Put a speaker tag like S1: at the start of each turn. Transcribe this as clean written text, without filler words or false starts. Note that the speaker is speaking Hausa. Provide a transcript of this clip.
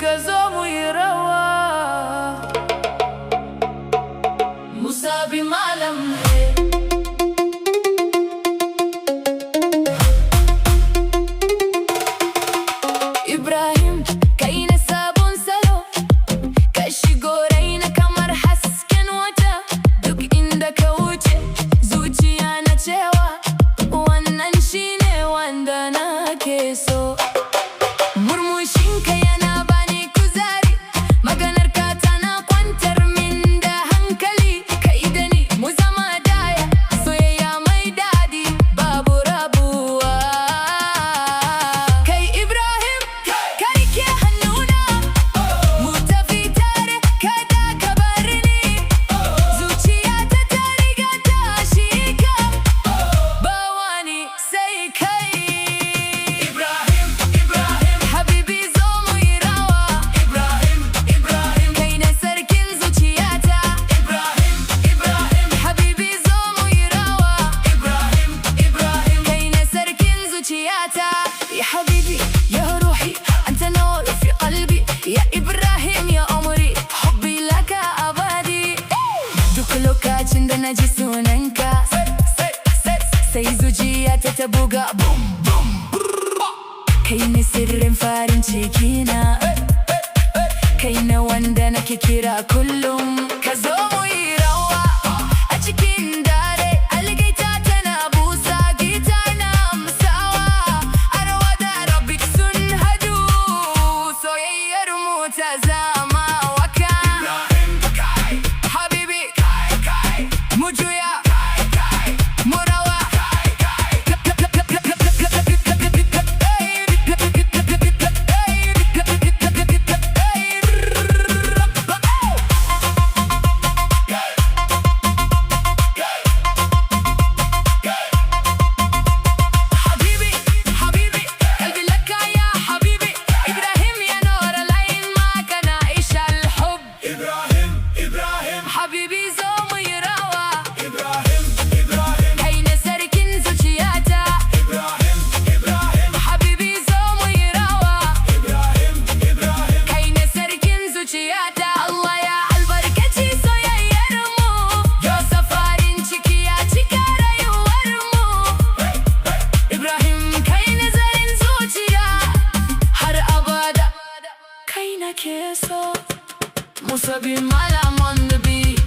S1: ka zo mu yi rawa. Musa bi malam ne. Ibrahim kai na sabon salo, ka shigo raina kamar hasken wata. Duk inda ka wuce zuciya na cewa wannan shine wanda nake so. Murmushinka yana bani kuzari, maganarka tana kwantar min da hankali. Kai da ni mu zama daya, soyayya mai daɗi babu rabuwa. Kai Ibrahim, ka rike hannuna, mu tafi tare kada ka bar ni. Zuciyata ta riga ta shika, ba wani sai kai. Ibrahim, Habibi zo mu yi rawa. Ibrahim, kai ne sarkin zuciyata. Ibrahim, Habibi zo mu yi rawa. Ibrahim, kai ne sarkin zuciyata. Ya Habibi ya ruhi anta nur fi qalbi. Ya Ibrahim ya umri hubbi laka abadi. Duk lokacin da naji sunanka sai zuciyata ta buga bum bum. Kai ne sirrin farin cikina, kai ne wanda nake kira kullum. Ka zo mu yi rawa a cikin dare, algaita tana busa, gita na amsawa. Arwa da Rabbik sun hadu, soyayyar mu ta zama waka. Habibi mu juya mu rawa. حبيبي قلبي لك يا حبيبي. إبراهيم يا نور العين معك نعيش الحب. حبيبي zo mu yi rawa. Kai ne sarkin zuciyata. Habibi zo mu yi rawa. Kai ne sarkin zuciyata. Allah ya albarkaci soyayyar mu, yo farin ciki ya cika rayuwar mu. Ibrahim kai ne zarin zuciya, har abada kai nake so. Musa bin malam on the beat.